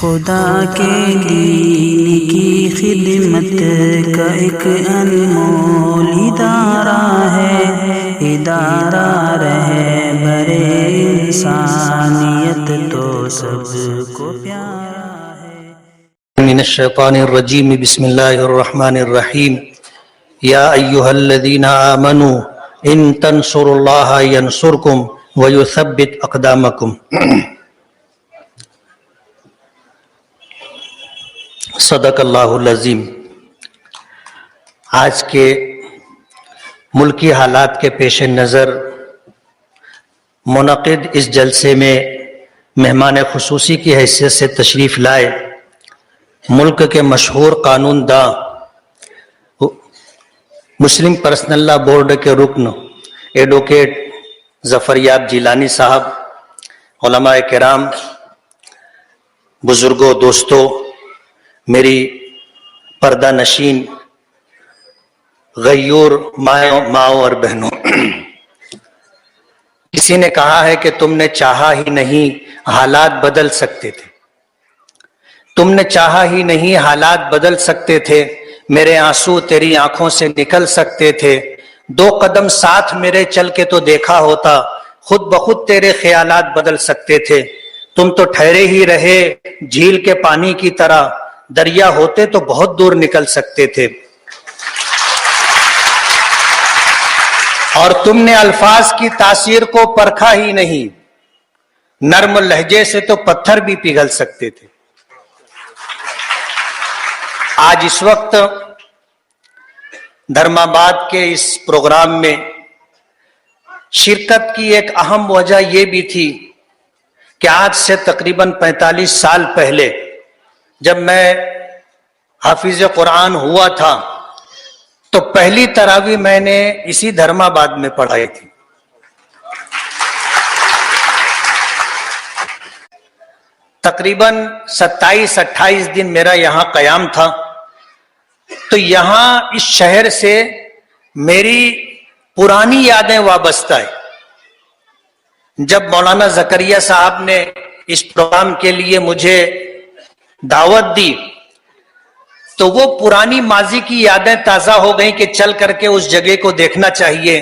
خدا کے دین کی خدمت کا ایک انمول ادارہ ہے، ادارہ رہبر انسانیت تو سب کو پیارا ہے۔ من الشیطان الرجیم بسم اللہ الرحمن الرحیم یا ایہا الذین آمنوا ان تنصروا اللہ ینصرکم ویثبت اقدامکم۔ صدق اللہ العظیم۔ آج کے ملکی حالات کے پیش نظر منعقد اس جلسے میں مہمان خصوصی کی حیثیت سے تشریف لائے ملک کے مشہور قانون داں، مسلم پرسنل لا بورڈ کے رکن ایڈوکیٹ ظفریاب جیلانی صاحب، علماء کرام، بزرگوں، دوستوں، میری پردہ نشین غیور ماؤں اور بہنوں، کسی نے کہا ہے کہ تم نے چاہا ہی نہیں حالات بدل سکتے تھے، تم نے چاہا ہی نہیں حالات بدل سکتے تھے، میرے آنسو تیری آنکھوں سے نکل سکتے تھے، 2 قدم ساتھ میرے چل کے تو دیکھا ہوتا، خود بخود تیرے خیالات بدل سکتے تھے، تم تو ٹھہرے ہی رہے جھیل کے پانی کی طرح، دریا ہوتے تو بہت دور نکل سکتے تھے، اور تم نے الفاظ کی تاثیر کو پرکھا ہی نہیں، نرم لہجے سے تو پتھر بھی پگھل سکتے تھے۔ آج اس وقت دھرماباد کے اس پروگرام میں شرکت کی ایک اہم وجہ یہ بھی تھی کہ آج سے تقریباً 45 سال پہلے جب میں حافظ قرآن ہوا تھا تو پہلی تراویح میں نے اسی دھرماباد میں پڑھائی تھی۔ تقریباً 27-28 دن میرا یہاں قیام تھا، تو یہاں اس شہر سے میری پرانی یادیں وابستہ ہیں۔ جب مولانا زکریا صاحب نے اس پروگرام کے لیے مجھے دعوت دی تو وہ پرانی ماضی کی یادیں تازہ ہو گئیں کہ چل کر کے اس جگہ کو دیکھنا چاہیے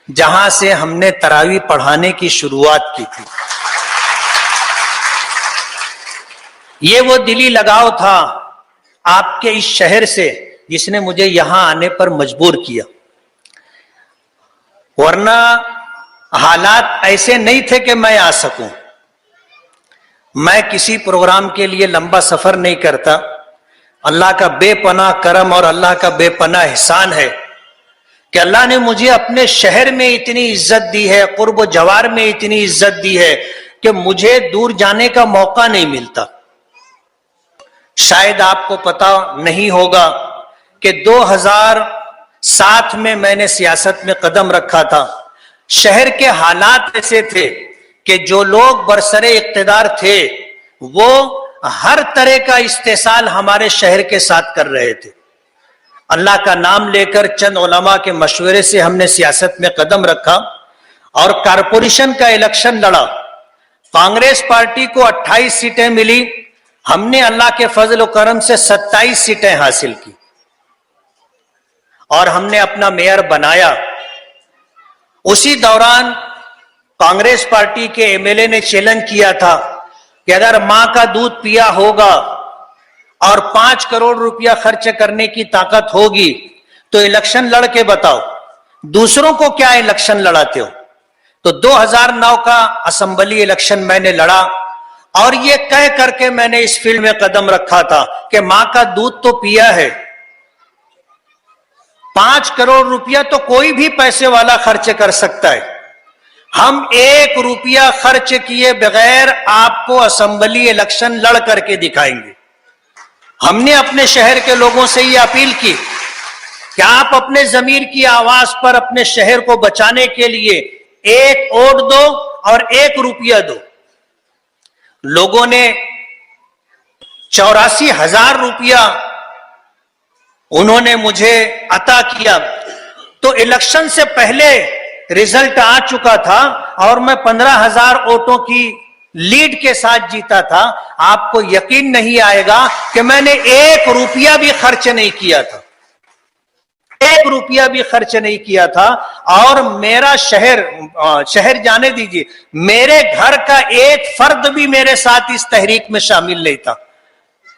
جہاں سے ہم نے تراویح پڑھانے کی شروعات کی تھی۔ یہ وہ دلی لگاؤ تھا آپ کے اس شہر سے جس نے مجھے یہاں آنے پر مجبور کیا، ورنہ حالات ایسے نہیں تھے کہ میں آ سکوں۔ میں کسی پروگرام کے لیے لمبا سفر نہیں کرتا، اللہ کا بے پناہ کرم اور اللہ کا بے پناہ احسان ہے کہ اللہ نے مجھے اپنے شہر میں اتنی عزت دی ہے، قرب و جوار میں اتنی عزت دی ہے کہ مجھے دور جانے کا موقع نہیں ملتا۔ شاید آپ کو پتا نہیں ہوگا کہ 2007 میں نے سیاست میں قدم رکھا تھا۔ شہر کے حالات ایسے تھے کہ جو لوگ برسر اقتدار تھے وہ ہر طرح کا استحصال ہمارے شہر کے ساتھ کر رہے تھے۔ اللہ کا نام لے کر چند علماء کے مشورے سے ہم نے سیاست میں قدم رکھا اور کارپوریشن کا الیکشن لڑا۔ کانگریس پارٹی کو 28 سیٹیں ملی، ہم نے اللہ کے فضل و کرم سے 27 سیٹیں حاصل کی اور ہم نے اپنا میئر بنایا۔ اسی دوران کانگریس پارٹی کے MLA نے چیلنج کیا تھا کہ اگر ماں کا دودھ پیا ہوگا اور 5 کروڑ روپیہ خرچ کرنے کی طاقت ہوگی تو الیکشن لڑ کے بتاؤ، دوسروں کو کیا الیکشن لڑاتے ہو؟ تو 2009 کا اسمبلی الیکشن میں نے لڑا اور یہ کہہ کر کے میں نے اس فیلڈ میں قدم رکھا تھا کہ ماں کا دودھ تو پیا ہے، 5 کروڑ روپیہ تو کوئی بھی پیسے والا خرچ کر سکتا ہے، ہم 1 روپیہ خرچ کیے بغیر آپ کو اسمبلی الیکشن لڑ کر کے دکھائیں گے۔ ہم نے اپنے شہر کے لوگوں سے یہ اپیل کی کہ آپ اپنے ضمیر کی آواز پر اپنے شہر کو بچانے کے لیے 1 ووٹ دو اور 1 روپیہ دو۔ لوگوں نے 84,000 روپیہ انہوں نے مجھے عطا کیا، تو الیکشن سے پہلے رزلٹ آ چکا تھا اور میں 15,000 ووٹوں کی لیڈ کے ساتھ جیتا تھا. آپ کو یقین نہیں آئے گا کہ میں نے 1 روپیہ بھی خرچ نہیں کیا تھا, 1 روپیہ بھی خرچ نہیں کیا تھا. اور میرا شہر جانے دیجیے, میرے گھر کا ایک فرد بھی میرے ساتھ اس تحریک میں شامل نہیں تھا.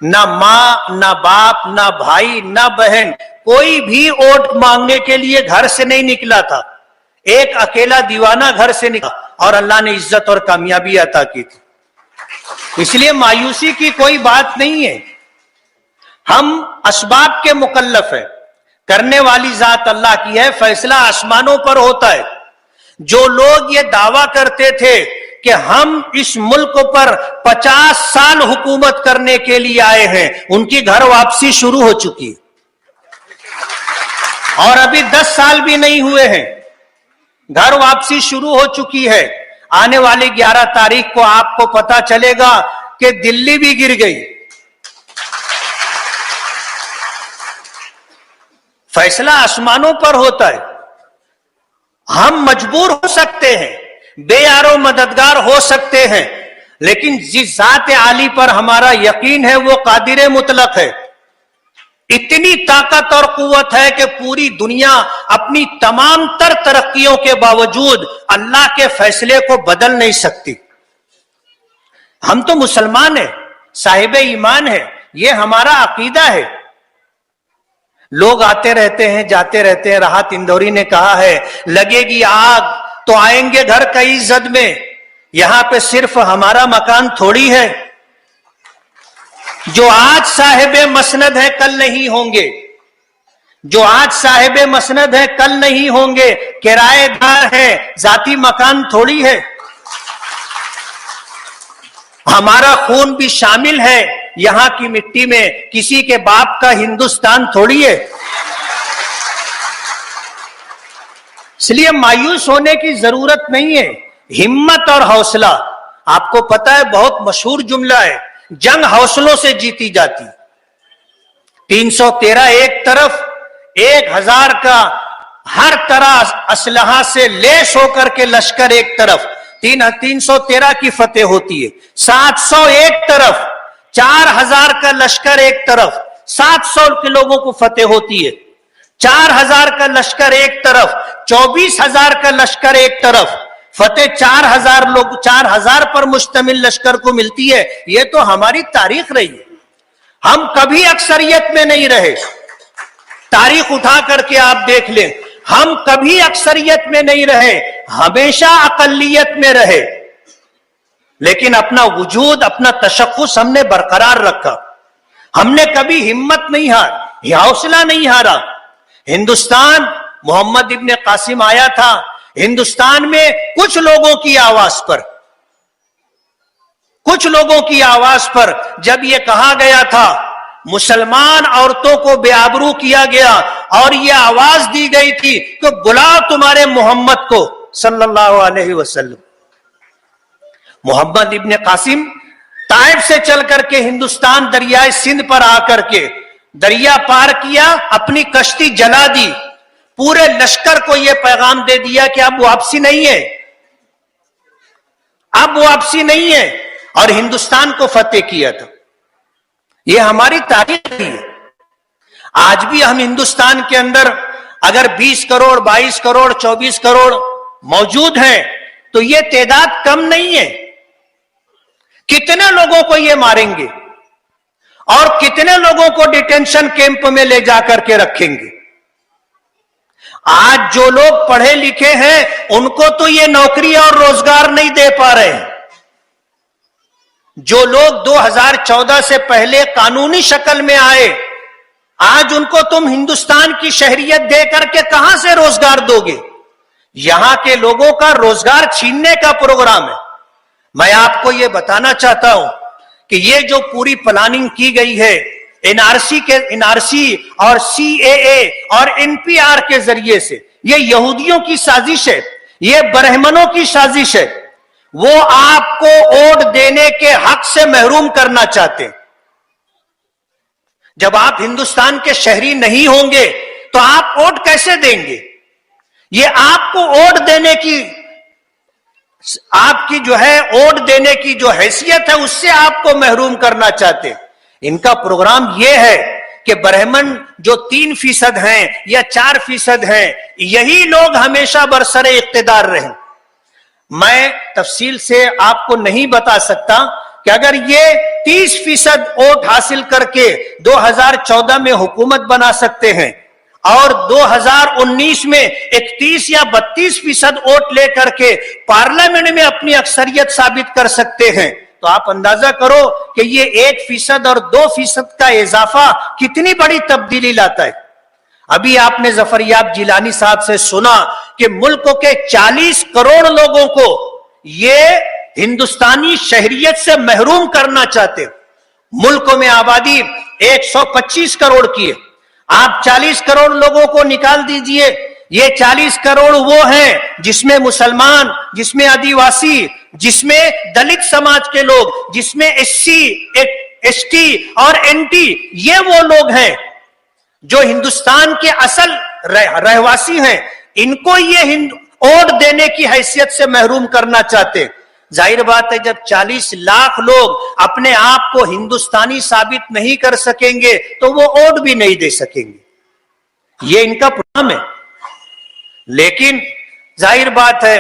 نہ ماں, نہ باپ, نہ بھائی, نہ بہن, کوئی بھی ووٹ مانگنے کے لیے گھر سے نہیں نکلا تھا. ایک اکیلا دیوانہ گھر سے نکلا اور اللہ نے عزت اور کامیابی عطا کی تھی. اس لیے مایوسی کی کوئی بات نہیں ہے. ہم اسباب کے مکلف ہیں, کرنے والی ذات اللہ کی ہے, فیصلہ آسمانوں پر ہوتا ہے. جو لوگ یہ دعویٰ کرتے تھے کہ ہم اس ملک پر 50 سال حکومت کرنے کے لیے آئے ہیں, ان کی گھر واپسی شروع ہو چکی ہے, اور ابھی 10 سال بھی نہیں ہوئے ہیں, گھر واپسی شروع ہو چکی ہے. آنے والی 11 تاریخ کو آپ کو پتا چلے گا کہ دلی بھی گر گئی. فیصلہ آسمانوں پر ہوتا ہے. ہم مجبور ہو سکتے ہیں, بے یارو مددگار ہو سکتے ہیں, لیکن جس ذات عالی پر ہمارا یقین ہے وہ قادر مطلق ہے. اتنی طاقت اور قوت ہے کہ پوری دنیا اپنی تمام تر ترقیوں کے باوجود اللہ کے فیصلے کو بدل نہیں سکتی. ہم تو مسلمان ہیں, صاحب ایمان ہیں, یہ ہمارا عقیدہ ہے. لوگ آتے رہتے ہیں, جاتے رہتے ہیں. راحت اندوری نے کہا ہے, لگے گی آگ تو آئیں گے گھر کئی زد میں, یہاں پہ صرف ہمارا مکان تھوڑی ہے. جو آج صاحب مسند ہے کل نہیں ہوں گے, جو آج صاحب مسند ہے کل نہیں ہوں گے. کرایہ دار ہے, ذاتی مکان تھوڑی ہے. ہمارا خون بھی شامل ہے یہاں کی مٹی میں, کسی کے باپ کا ہندوستان تھوڑی ہے. اس لیے مایوس ہونے کی ضرورت نہیں ہے. ہمت اور حوصلہ, آپ کو پتا ہے بہت مشہور جملہ ہے, جنگ حوصلوں سے جیتی جاتی. 313 ایک طرف, 1000 کا ہر طرح اسلحہ سے لیس ہو کر کے لشکر ایک طرف, 313 کی فتح ہوتی ہے. 700 ایک طرف, 4000 کا لشکر ایک طرف, 700 کے لوگوں کو فتح ہوتی ہے. 4000 کا لشکر ایک طرف, 24000 کا لشکر ایک طرف, فتح 4000 لوگ 4000 پر مشتمل لشکر کو ملتی ہے. یہ تو ہماری تاریخ رہی ہے. ہم کبھی اکثریت میں نہیں رہے. تاریخ اٹھا کر کے آپ دیکھ لیں, ہم کبھی اکثریت میں نہیں رہے, ہمیشہ اقلیت میں رہے. لیکن اپنا وجود, اپنا تشخص ہم نے برقرار رکھا. ہم نے کبھی ہمت نہیں ہاری, حوصلہ نہیں ہارا. ہندوستان محمد ابن قاسم آیا تھا, ہندوستان میں کچھ لوگوں کی آواز پر, کچھ لوگوں کی آواز پر جب یہ کہا گیا تھا مسلمان عورتوں کو بے آبرو کیا گیا, اور یہ آواز دی گئی تھی کہ بلاؤ تمہارے محمد کو صلی اللہ علیہ وسلم. محمد ابن قاسم طائف سے چل کر کے ہندوستان دریائے سندھ پر آ کر کے دریا پار کیا, اپنی کشتی جلا دی, پورے لشکر کو یہ پیغام دے دیا کہ اب واپسی نہیں ہے, اب واپسی نہیں ہے, اور ہندوستان کو فتح کیا تھا. یہ ہماری تاریخ ہے. آج بھی ہم ہندوستان کے اندر اگر 20 کروڑ 22 کروڑ 24 کروڑ موجود ہیں تو یہ تعداد کم نہیں ہے. کتنے لوگوں کو یہ ماریں گے اور کتنے لوگوں کو ڈیٹینشن کیمپ میں لے جا کر کے رکھیں گے. آج جو لوگ پڑھے لکھے ہیں ان کو تو یہ نوکری اور روزگار نہیں دے پا رہے ہیں. جو لوگ 2014 سے پہلے قانونی شکل میں آئے, آج ان کو تم ہندوستان کی شہریت دے کر کے کہاں سے روزگار دو گے؟ یہاں کے لوگوں کا روزگار چھیننے کا پروگرام ہے. میں آپ کو یہ بتانا چاہتا ہوں کہ یہ جو پوری پلاننگ کی گئی ہے این آر سی اور سی اے اے اور این پی آر کے ذریعے سے, یہ یہودیوں کی سازش ہے, یہ برہمنوں کی سازش ہے. وہ آپ کو ووٹ دینے کے حق سے محروم کرنا چاہتے ہیں. جب آپ ہندوستان کے شہری نہیں ہوں گے تو آپ ووٹ کیسے دیں گے؟ یہ آپ کو ووٹ دینے کی آپ کی جو ہے ووٹ دینے کی جو حیثیت ہے اس سے آپ کو محروم کرنا چاہتے. ان کا پروگرام یہ ہے کہ برہمن جو 3% ہیں یا 4% ہیں یہی لوگ ہمیشہ برسر اقتدار رہیں. میں تفصیل سے آپ کو نہیں بتا سکتا کہ اگر یہ 30% ووٹ حاصل کر کے 2014 میں حکومت بنا سکتے ہیں اور 2019 میں 31 یا 32% ووٹ لے کر کے پارلیمنٹ میں اپنی اکثریت ثابت کر سکتے ہیں تو آپ اندازہ کرو کہ یہ 1% اور 2% کا اضافہ کتنی بڑی تبدیلی لاتا ہے. ابھی آپ نے ظفریاب جیلانی صاحب سے سنا کہ ملک کے 40 کروڑ لوگوں کو یہ ہندوستانی شہریت سے محروم کرنا چاہتے. ملک میں آبادی 125 کروڑ کی ہے. آپ 40 کروڑ لوگوں کو نکال دیجئے. یہ 40 کروڑ وہ ہیں جس میں مسلمان، جس میں آدیواسی، جس میں دلت سماج کے لوگ، جس میں SC ST اور NT، یہ وہ لوگ ہیں جو ہندوستان کے اصل رہواسی ہیں. ان کو یہ ووٹ دینے کی حیثیت سے محروم کرنا چاہتے. ظاہر بات ہے جب 40 لاکھ لوگ اپنے آپ کو ہندوستانی ثابت نہیں کر سکیں گے تو وہ ووٹ بھی نہیں دے سکیں گے. یہ ان کا پروگرام ہے. لیکن ظاہر بات ہے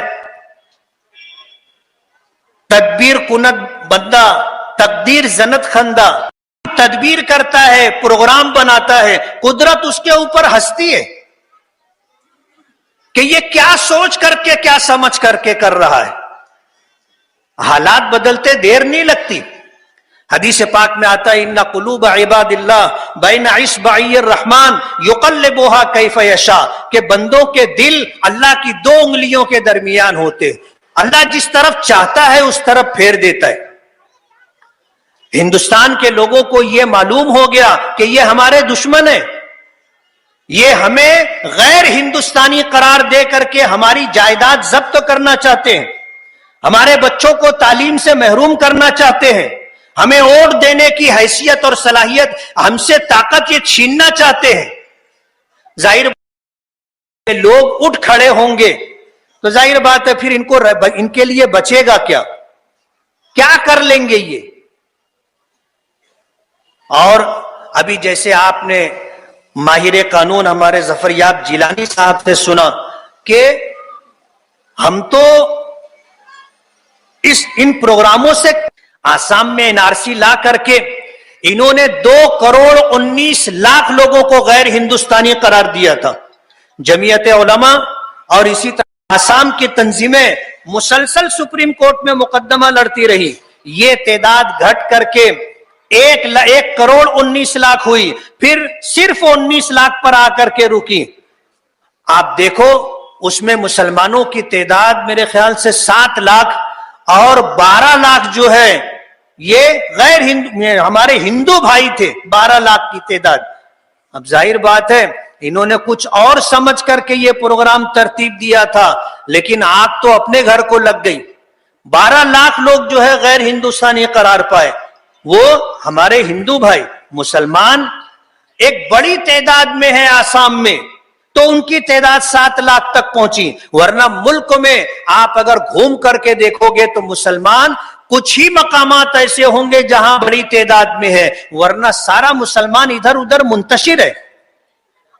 تدبیر کنت بندہ تقدیر زنت خندہ، تدبیر کرتا ہے، پروگرام بناتا ہے، قدرت اس کے اوپر ہنستی ہے کہ یہ کیا سوچ کر کے کیا سمجھ کر کے کر رہا ہے. حالات بدلتے دیر نہیں لگتی. حدیث پاک میں آتا ہے ان قلوب عباد اللہ بین اصبعی الرحمن یقلبها کیف یشاء، کہ بندوں کے دل اللہ کی 2 انگلیوں کے درمیان ہوتے. اللہ جس طرف چاہتا ہے اس طرف پھیر دیتا ہے. ہندوستان کے لوگوں کو یہ معلوم ہو گیا کہ یہ ہمارے دشمن ہیں، یہ ہمیں غیر ہندوستانی قرار دے کر کے ہماری جائیداد ضبط کرنا چاہتے ہیں، ہمارے بچوں کو تعلیم سے محروم کرنا چاہتے ہیں، ہمیں ووٹ دینے کی حیثیت اور صلاحیت، ہم سے طاقت یہ چھیننا چاہتے ہیں. ظاہر لوگ اٹھ کھڑے ہوں گے تو ظاہر بات ہے پھر ان کے لیے بچے گا کیا کر لیں گے یہ. اور ابھی جیسے آپ نے ماہر قانون ہمارے ظفریاب جیلانی صاحب سے سنا کہ ہم تو ان پروگراموں سے آسام میں NRC لا کر کے انہوں نے 2,19,00,000 لوگوں کو غیر ہندوستانی قرار دیا تھا. جمعیت علماء اور اسی طرح آسام کی تنظیمیں مسلسل سپریم کورٹ میں مقدمہ لڑتی رہی. یہ تعداد گھٹ کر کے 1,19,00,000 ہوئی، پھر صرف 19 لاکھ پر آ کر کے رکی. آپ دیکھو اس میں مسلمانوں کی تعداد میرے خیال سے 7 لاکھ اور 12 لاکھ جو ہے یہ ہمارے ہندو بھائی تھے. 12 لاکھ کی تعداد. اب ظاہر بات ہے انہوں نے کچھ اور سمجھ کر کے یہ پروگرام ترتیب دیا تھا، لیکن آگ تو اپنے گھر کو لگ گئی. 12 لاکھ لوگ جو ہے غیر ہندوستانی قرار پائے. وہ ہمارے ہندو بھائی مسلمان ایک بڑی تعداد میں ہے آسام میں، تو ان کی تعداد 7 لاکھ تک پہنچی. ورنہ ملک میں آپ اگر گھوم کر کے دیکھو گے تو مسلمان کچھ ہی مقامات ایسے ہوں گے جہاں بڑی تعداد میں ہے، ورنہ سارا مسلمان ادھر ادھر منتشر ہے.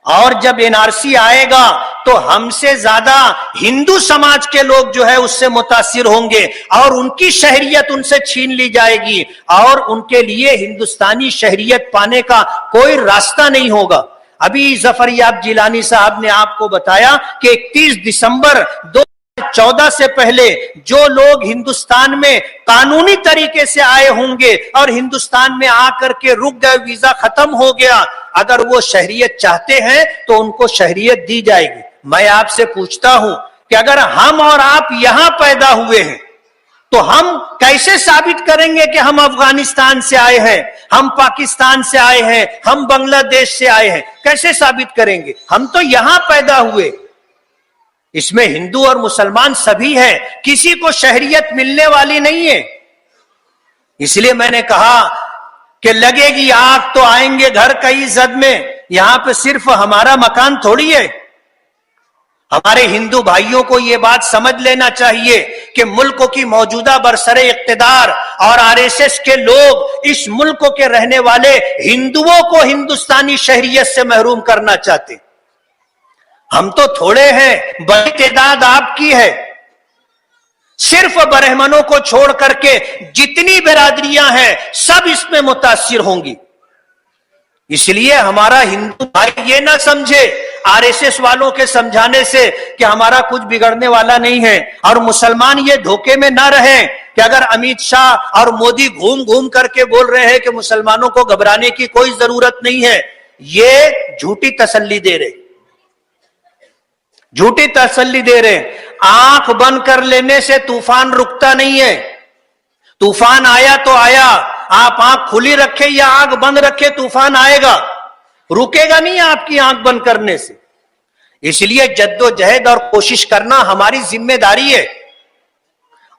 اور جب NRC آئے گا تو ہم سے زیادہ ہندو سماج کے لوگ جو ہے اس سے متاثر ہوں گے اور ان کی شہریت ان سے چھین لی جائے گی اور ان کے لیے ہندوستانی شہریت پانے کا کوئی راستہ نہیں ہوگا. ابھی ظفریاب جیلانی صاحب نے آپ کو بتایا کہ 31 دسمبر 2014 سے پہلے جو لوگ ہندوستان میں قانونی طریقے سے آئے ہوں گے اور ہندوستان میں آ کر کے رک گئے، ویزا ختم ہو گیا، اگر وہ شہریت چاہتے ہیں تو ان کو شہریت دی جائے گی. میں آپ سے پوچھتا ہوں کہ اگر ہم اور آپ یہاں پیدا ہوئے ہیں تو ہم کیسے ثابت کریں گے کہ ہم افغانستان سے آئے ہیں، ہم پاکستان سے آئے ہیں، ہم بنگلہ دیش سے آئے ہیں؟ کیسے ثابت کریں گے؟ ہم تو یہاں پیدا ہوئے. اس میں ہندو اور مسلمان سبھی ہیں، کسی کو شہریت ملنے والی نہیں ہے. اس لیے میں نے کہا کہ لگے گی آگ تو آئیں گے گھر کئی زد میں. یہاں پہ صرف ہمارا مکان تھوڑی ہے. ہمارے ہندو بھائیوں کو یہ بات سمجھ لینا چاہیے کہ ملک کی موجودہ برسر اقتدار اور آر ایس ایس کے لوگ اس ملک کے رہنے والے ہندوؤں کو ہندوستانی شہریت سے محروم کرنا چاہتے ہیں. ہم تو تھوڑے ہیں، بڑی تعداد آپ کی ہے. صرف برہمنوں کو چھوڑ کر کے جتنی برادریاں ہیں سب اس میں متاثر ہوں گی. اس لیے ہمارا ہندو بھائی یہ نہ سمجھے آر ایس ایس والوں کے سمجھانے سے کہ ہمارا کچھ بگڑنے والا نہیں ہے، اور مسلمان یہ دھوکے میں نہ رہیں کہ اگر امیت شاہ اور مودی گھوم گھوم کر کے بول رہے ہیں کہ مسلمانوں کو گھبرانے کی کوئی ضرورت نہیں ہے، یہ جھوٹی تسلی دے رہے، جھوٹی تسلی دے رہے. آنکھ بند کر لینے سے طوفان رکتا نہیں ہے. طوفان آیا تو آیا، آپ آنکھ کھلی رکھے یا آنکھ بند رکھے طوفان آئے گا، رکے گا نہیں آپ کی آنکھ بند کرنے سے. اس لیے جد و جہد اور کوشش کرنا ہماری ذمہ داری ہے،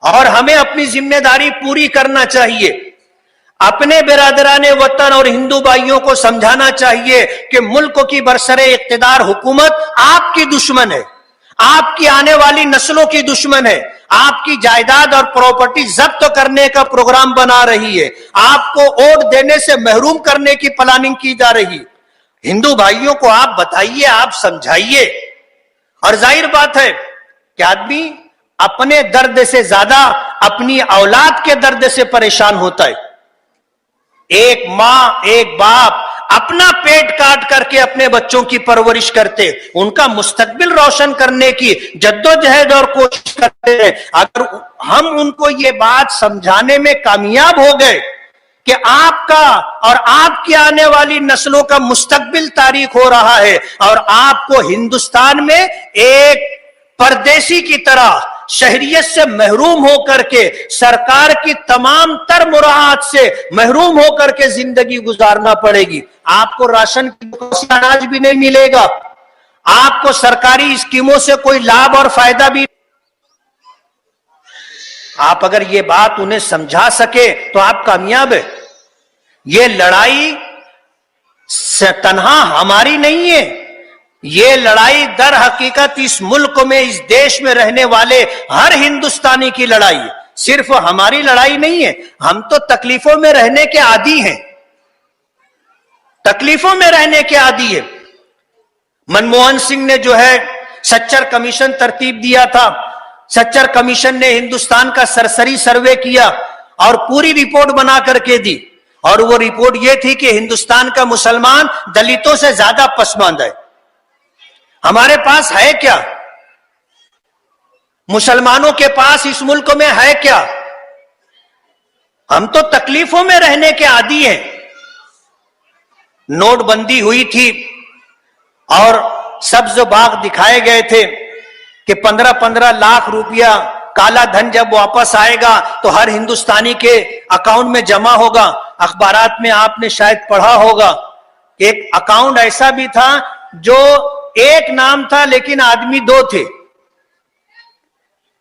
اور ہمیں اپنی ذمہ داری پوری کرنا چاہیے. اپنے برادران وطن اور ہندو بھائیوں کو سمجھانا چاہیے کہ ملک کی برسر اقتدار حکومت آپ کی دشمن ہے، آپ کی آنے والی نسلوں کی دشمن ہے، آپ کی جائیداد اور پراپرٹی ضبط کرنے کا پروگرام بنا رہی ہے، آپ کو ووٹ دینے سے محروم کرنے کی پلاننگ کی جا رہی. ہندو بھائیوں کو آپ بتائیے، آپ سمجھائیے. اور ظاہر بات ہے کہ آدمی اپنے درد سے زیادہ اپنی اولاد کے درد سے پریشان ہوتا ہے. ایک ماں، ایک باپ اپنا پیٹ کاٹ کر کے اپنے بچوں کی پرورش کرتے، ان کا مستقبل روشن کرنے کی جدوجہد اور کوشش کرتے ہیں. اگر ہم ان کو یہ بات سمجھانے میں کامیاب ہو گئے کہ آپ کا اور آپ کی آنے والی نسلوں کا مستقبل تاریک ہو رہا ہے، اور آپ کو ہندوستان میں ایک پردیسی کی طرح شہریت سے محروم ہو کر کے، سرکار کی تمام تر مراعات سے محروم ہو کر کے زندگی گزارنا پڑے گی. آپ کو راشن کی اناج بھی نہیں ملے گا، آپ کو سرکاری اسکیموں سے کوئی لابھ اور فائدہ بھی. آپ اگر یہ بات انہیں سمجھا سکے تو آپ کامیاب ہے. یہ لڑائی تنہا ہماری نہیں ہے، یہ لڑائی در حقیقت اس ملک میں، اس دیش میں رہنے والے ہر ہندوستانی کی لڑائی ہے، صرف ہماری لڑائی نہیں ہے. ہم تو تکلیفوں میں رہنے کے عادی ہیں، تکلیفوں میں رہنے کے عادی ہے. منموہن سنگھ نے جو ہے سچر کمیشن ترتیب دیا تھا، سچر کمیشن نے ہندوستان کا سرسری سروے کیا اور پوری رپورٹ بنا کر کے دی، اور وہ رپورٹ یہ تھی کہ ہندوستان کا مسلمان دلتوں سے زیادہ پسماندہ ہے. ہمارے پاس ہے کیا؟ مسلمانوں کے پاس اس ملک میں ہے کیا؟ ہم تو تکلیفوں میں رہنے کے عادی ہیں. نوٹ بندی ہوئی تھی اور سبز باغ دکھائے گئے تھے کہ 15-15 لاکھ روپیہ کالا دھن جب واپس آئے گا تو ہر ہندوستانی کے اکاؤنٹ میں جمع ہوگا. اخبارات میں آپ نے شاید پڑھا ہوگا کہ ایک اکاؤنٹ ایسا بھی تھا جو ایک نام تھا لیکن آدمی دو تھے.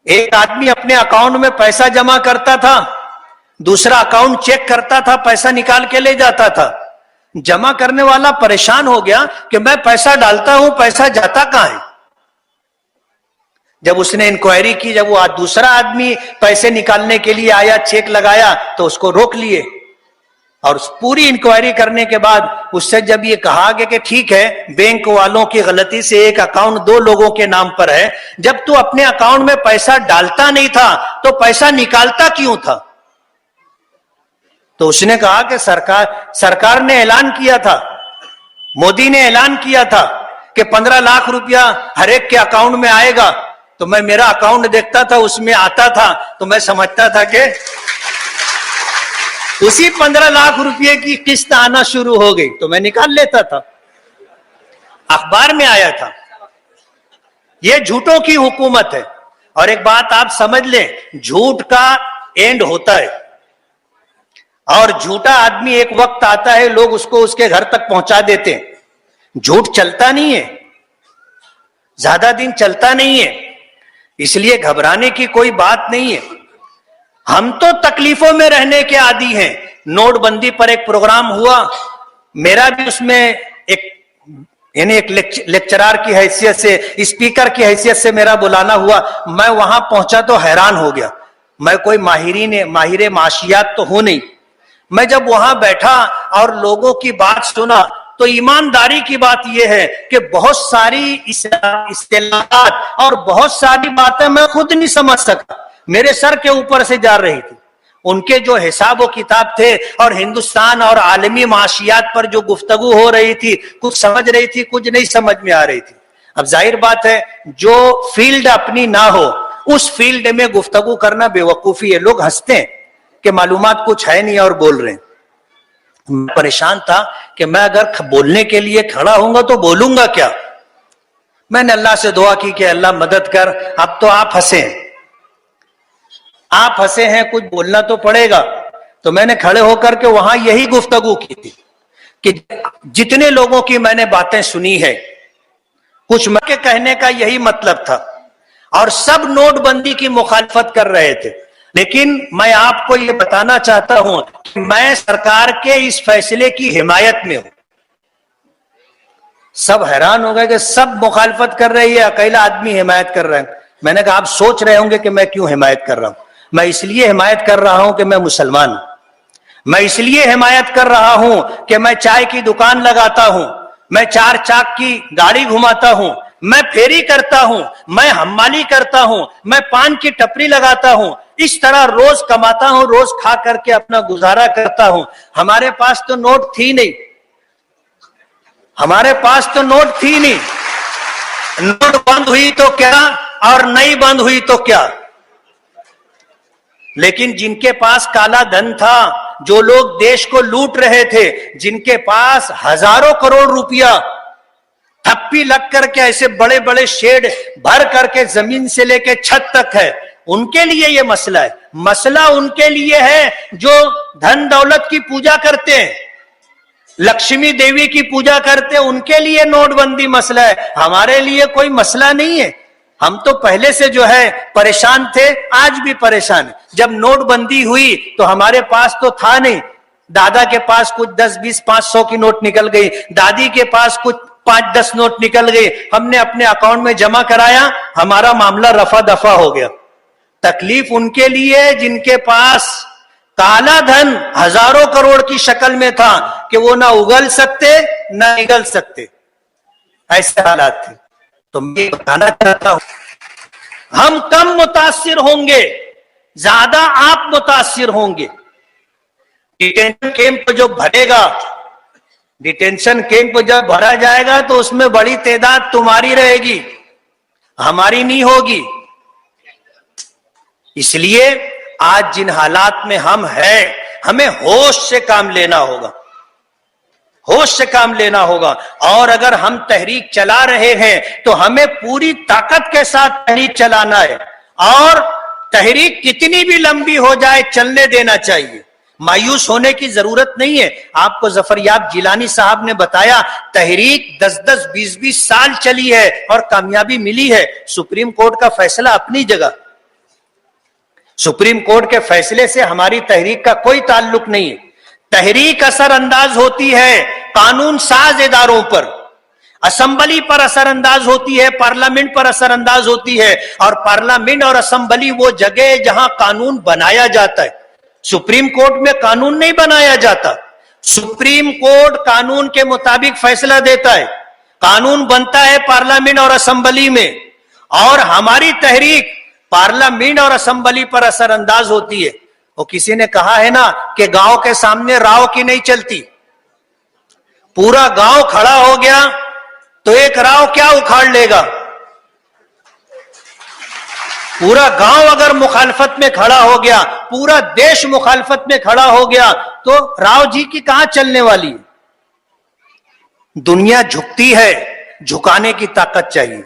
ایک آدمی اپنے اکاؤنٹ میں پیسہ جمع کرتا تھا، دوسرا اکاؤنٹ چیک کرتا تھا، پیسہ نکال کے لے جاتا تھا. جمع کرنے والا پریشان ہو گیا کہ میں پیسہ ڈالتا ہوں، پیسہ جاتا کہاں ہے. جب اس نے انکوائری کی، جب وہ دوسرا آدمی پیسے نکالنے کے لیے آیا، چیک لگایا تو اس کو روک لیے، اور پوری انکوائری کرنے کے بعد اس سے جب یہ کہا گیا کہ ٹھیک ہے بینک والوں کی غلطی سے ایک اکاؤنٹ دو لوگوں کے نام پر ہے، جب تو اپنے اکاؤنٹ میں پیسہ ڈالتا نہیں تھا تو پیسہ نکالتا کیوں تھا؟ تو اس نے کہا کہ سرکار نے اعلان کیا تھا، مودی نے اعلان کیا تھا کہ 15 لاکھ روپیہ ہر ایک کے اکاؤنٹ میں آئے گا. تو میں میرا اکاؤنٹ دیکھتا تھا، اس میں آتا تھا تو میں سمجھتا تھا کہ اسی 15 لاکھ روپے کی قسط آنا شروع ہو گئی تو میں نکال لیتا تھا. اخبار میں آیا تھا. یہ جھوٹوں کی حکومت ہے. اور ایک بات آپ سمجھ لیں، جھوٹ کا اینڈ ہوتا ہے، اور جھوٹا آدمی ایک وقت آتا ہے لوگ اس کو اس کے گھر تک پہنچا دیتے ہیں. جھوٹ چلتا نہیں ہے، زیادہ دن چلتا نہیں ہے. اس لیے گھبرانے کی کوئی بات نہیں ہے. ہم تو تکلیفوں میں رہنے کے عادی ہیں. نوٹ بندی پر ایک پروگرام ہوا، میرا بھی اس میں ایک یعنی ایک لیکچرار کی حیثیت سے, اسپیکر کی حیثیت سے میرا بلانا ہوا. میں وہاں پہنچا تو حیران ہو گیا. میں کوئی ماہر معاشیات تو ہوں نہیں. میں جب وہاں بیٹھا اور لوگوں کی بات سنا تو ایمانداری کی بات یہ ہے کہ بہت ساری اصطلاحات اور بہت ساری باتیں میں خود نہیں سمجھ سکا, میرے سر کے اوپر سے جا رہی تھی. ان کے جو حساب و کتاب تھے اور ہندوستان اور عالمی معاشیات پر جو گفتگو ہو رہی تھی, کچھ سمجھ رہی تھی, کچھ نہیں سمجھ میں آ رہی تھی. اب ظاہر بات ہے جو فیلڈ اپنی نہ ہو اس فیلڈ میں گفتگو کرنا بے وقوفی ہے. لوگ ہنستے ہیں کہ معلومات کچھ ہے نہیں اور بول رہے ہیں. میں پریشان تھا کہ میں اگر بولنے کے لیے کھڑا ہوں گا تو بولوں گا کیا. میں نے اللہ سے دعا کی کہ اللہ مدد کر. اب تو آپ ہنسے ہیں, کچھ بولنا تو پڑے گا. تو میں نے کھڑے ہو کر کے وہاں یہی گفتگو کی تھی کہ جتنے لوگوں کی میں نے باتیں سنی ہے, کچھ میں کے کہنے کا یہی مطلب تھا اور سب نوٹ بندی کی مخالفت کر رہے تھے. لیکن میں آپ کو یہ بتانا چاہتا ہوں کہ میں سرکار کے اس فیصلے کی حمایت میں ہوں. سب حیران ہو گئے کہ سب مخالفت کر رہی ہے, اکیلا آدمی حمایت کر رہا ہے. میں نے کہا آپ سوچ رہے ہوں گے کہ میں کیوں حمایت کر رہا ہوں. میں اس لیے حمایت کر رہا ہوں کہ میں مسلمان ہوں. میں اس لیے حمایت کر رہا ہوں کہ میں چائے کی دکان لگاتا ہوں, میں 4 چاک کی گاڑی گھماتا ہوں, میں پھیری کرتا ہوں, میں حمالی کرتا ہوں, میں پان کی ٹپری لگاتا ہوں. اس طرح روز کماتا ہوں, روز کھا کر کے اپنا گزارا کرتا ہوں. ہمارے پاس تو نوٹ تھی نہیں, نوٹ بند ہوئی تو کیا اور نہیں بند ہوئی تو کیا. لیکن جن کے پاس کالا دھن تھا, جو لوگ دیش کو لوٹ رہے تھے, جن کے پاس ہزاروں کروڑ روپیہ تھپی لگ کر کے ایسے بڑے بڑے شیڈ بھر کر کے زمین سے لے کے چھت تک ہے, ان کے لیے یہ مسئلہ ہے. مسئلہ ان کے لیے ہے جو دھن دولت کی پوجا کرتے ہیں, لکشمی دیوی کی پوجا کرتے ہیں, ان کے لیے نوٹ بندی مسئلہ ہے. ہمارے لیے کوئی مسئلہ نہیں ہے. ہم تو پہلے سے جو ہے پریشان تھے, آج بھی پریشان ہیں. جب نوٹ بندی ہوئی تو ہمارے پاس تو تھا نہیں. دادا کے پاس کچھ 10, 20, 500 کی نوٹ نکل گئی, دادی کے پاس کچھ 5-10 نوٹ نکل گئی. ہم نے اپنے اکاؤنٹ میں جمع کرایا, ہمارا معاملہ رفع دفع ہو گیا. تکلیف ان کے لیے جن کے پاس کالا دھن ہزاروں کروڑ کی شکل میں تھا کہ وہ نہ اگل سکتے نہ نگل سکتے, ایسے حالات تھے. تو میں بتانا چاہتا ہوں ہم کم متاثر ہوں گے, زیادہ آپ متاثر ہوں گے. ڈیٹینشن کیمپ جو بھرے گا, ڈیٹینشن کیمپ جب بھرا جائے گا تو اس میں بڑی تعداد تمہاری رہے گی, ہماری نہیں ہوگی. اس لیے آج جن حالات میں ہم ہیں, ہمیں ہوش سے کام لینا ہوگا, ہوش سے کام لینا ہوگا. اور اگر ہم تحریک چلا رہے ہیں تو ہمیں پوری طاقت کے ساتھ تحریک چلانا ہے, اور تحریک کتنی بھی لمبی ہو جائے چلنے دینا چاہیے. مایوس ہونے کی ضرورت نہیں ہے. آپ کو ظفریاب جیلانی صاحب نے بتایا تحریک 10-10, 20-20 سال چلی ہے اور کامیابی ملی ہے. سپریم کورٹ کا فیصلہ اپنی جگہ, سپریم کورٹ کے فیصلے سے ہماری تحریک کا کوئی تعلق نہیں ہے. تحریک اثر انداز ہوتی ہے قانون ساز اداروں پر, اسمبلی پر اثر انداز ہوتی ہے, پارلیمنٹ پر اثر انداز ہوتی ہے. اور پارلیمنٹ اور اسمبلی وہ جگہ جہاں قانون بنایا جاتا ہے. سپریم کورٹ میں قانون نہیں بنایا جاتا. سپریم کورٹ قانون کے مطابق فیصلہ دیتا ہے, قانون بنتا ہے پارلیمنٹ اور اسمبلی میں. اور ہماری تحریک پارلیمنٹ اور اسمبلی پر اثر انداز ہوتی ہے. وہ کسی نے کہا ہے نا کہ گاؤں کے سامنے راؤ کی نہیں چلتی. پورا گاؤں کھڑا ہو گیا تو ایک راؤ کیا اکھاڑ لے گا. پورا گاؤں اگر مخالفت میں کھڑا ہو گیا, پورا دیش مخالفت میں کھڑا ہو گیا تو راؤ جی کی کہاں چلنے والی. دنیا جھکتی ہے, جھکانے کی طاقت چاہیے.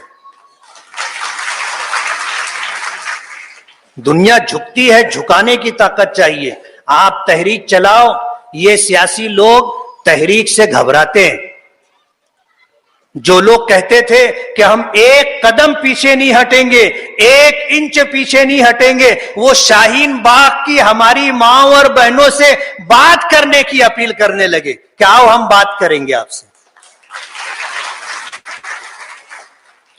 دنیا جھکتی ہے, جھکانے کی طاقت چاہیے. آپ تحریک چلاؤ. یہ سیاسی لوگ تحریک سے گھبراتے ہیں. جو لوگ کہتے تھے کہ ہم 1 قدم پیچھے نہیں ہٹیں گے, 1 انچ پیچھے نہیں ہٹیں گے, وہ شاہین باغ کی ہماری ماں اور بہنوں سے بات کرنے کی اپیل کرنے لگے کہ آؤ ہم بات کریں گے آپ سے.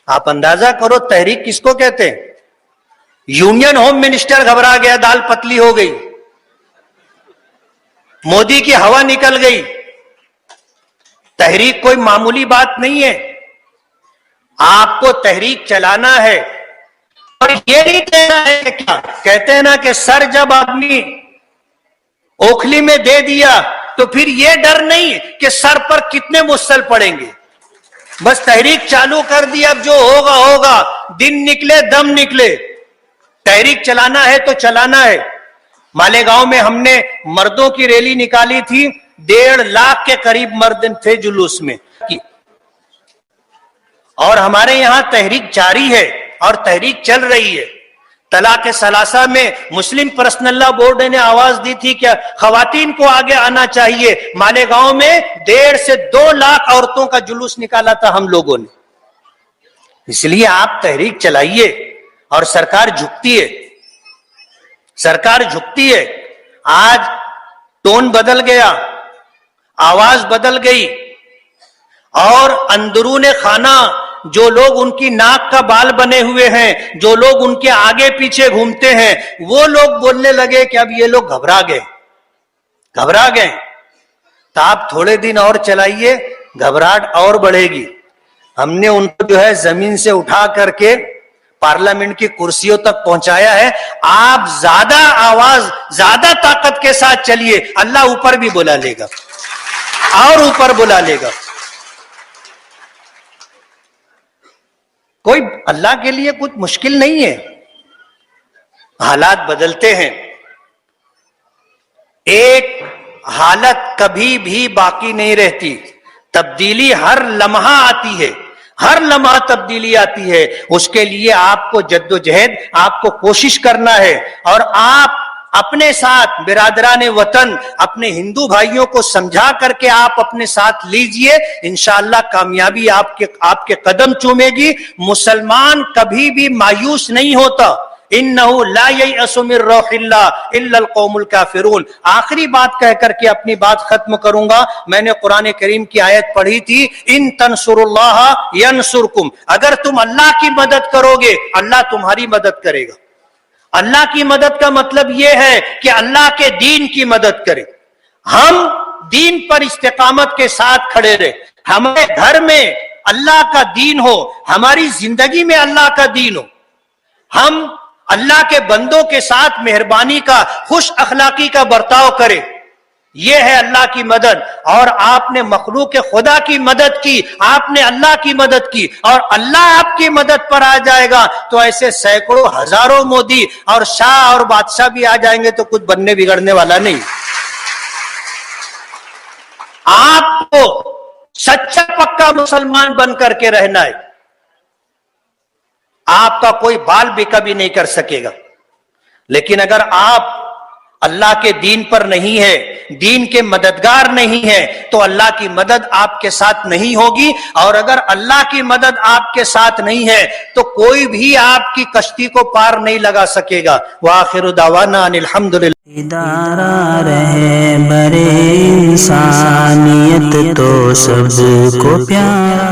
آپ اندازہ کرو تحریک کس کو کہتے ہیں. یونین ہوم منسٹر گھبرا گیا, دال پتلی ہو گئی, مودی کی ہوا نکل گئی. تحریک کوئی معمولی بات نہیں ہے. آپ کو تحریک چلانا ہے اور یہ نہیں کہنا ہے کیا کہتے ہیں نا کہ سر جب آدمی اوکھلی میں دے دیا تو پھر یہ ڈر نہیں کہ سر پر کتنے مصل پڑیں گے. بس تحریک چالو کر دی, اب جو ہوگا ہوگا, دن نکلے دم نکلے. تحریک چلانا ہے تو چلانا ہے. مالیگاؤں میں ہم نے مردوں کی ریلی نکالی تھی, 1.5 لاکھ کے قریب مرد تھے جلوس میں. اور ہمارے یہاں تحریک جاری ہے اور تحریک چل رہی ہے. طلاق ثلاثہ میں مسلم پرسنل لا بورڈ نے آواز دی تھی کہ خواتین کو آگے آنا چاہیے. مالیگاؤں میں 1.5 سے 2 لاکھ عورتوں کا جلوس نکالا تھا ہم لوگوں نے. اس لیے آپ تحریک چلائیے اور سرکار جھکتی ہے, سرکار جھکتی ہے. آج ٹون بدل گیا, آواز بدل گئی, اور اندرون خانہ جو لوگ ان کی ناک کا بال بنے ہوئے ہیں, جو لوگ ان کے آگے پیچھے گھومتے ہیں, وہ لوگ بولنے لگے کہ اب یہ لوگ گھبرا گئے. تو آپ تھوڑے دن اور چلائیے, گھبراہٹ اور بڑھے گی. ہم نے ان کو جو ہے زمین سے اٹھا کر کے پارلیمنٹ کی کرسیوں تک پہنچایا ہے. آپ زیادہ آواز, زیادہ طاقت کے ساتھ چلیے, اللہ اوپر بھی بلا لے گا اور اوپر بلا لے گا. کوئی اللہ کے لیے کچھ مشکل نہیں ہے. حالات بدلتے ہیں, ایک حالت کبھی بھی باقی نہیں رہتی. تبدیلی ہر لمحہ آتی ہے, ہر لمحہ تبدیلی آتی ہے. اس کے لیے آپ کو جدوجہد, آپ کو کوشش کرنا ہے. اور آپ اپنے ساتھ برادران وطن, اپنے ہندو بھائیوں کو سمجھا کر کے آپ اپنے ساتھ لیجئے, انشاءاللہ کامیابی آپ کے قدم چومے گی. مسلمان کبھی بھی مایوس نہیں ہوتا. انہو لا ییأس من روح اللہ الا القوم الکافرون. آخری بات کہہ کر کے اپنی بات ختم کروں گا. میں نے قرآن کریم کی آیت پڑھی تھی, ان تنصروا اللہ ینصرکم. اگر تم اللہ کی مدد کرو گے اللہ تمہاری مدد کرے گا. اللہ کی مدد کا مطلب یہ ہے کہ اللہ کے دین کی مدد کرے. ہم دین پر استقامت کے ساتھ کھڑے رہے, ہمارے گھر میں اللہ کا دین ہو, ہماری زندگی میں اللہ کا دین ہو, ہم اللہ کے بندوں کے ساتھ مہربانی کا, خوش اخلاقی کا برتاؤ کرے. یہ ہے اللہ کی مدد. اور آپ نے مخلوق خدا کی مدد کی, آپ نے اللہ کی مدد کی, اور اللہ آپ کی مدد پر آ جائے گا تو ایسے سینکڑوں ہزاروں مودی اور شاہ اور بادشاہ بھی آ جائیں گے تو کچھ بننے بگڑنے والا نہیں. آپ کو سچا پکا مسلمان بن کر کے رہنا ہے. آپ کا کوئی بال بھی کبھی نہیں کر سکے گا. لیکن اگر آپ اللہ کے دین پر نہیں ہے, دین کے مددگار نہیں ہے, تو اللہ کی مدد آپ کے ساتھ نہیں ہوگی. اور اگر اللہ کی مدد آپ کے ساتھ نہیں ہے تو کوئی بھی آپ کی کشتی کو پار نہیں لگا سکے گا. وآخر دعوانا ان الحمدللہ. ادارہ رہبر انسانیت تو سب کو پیارا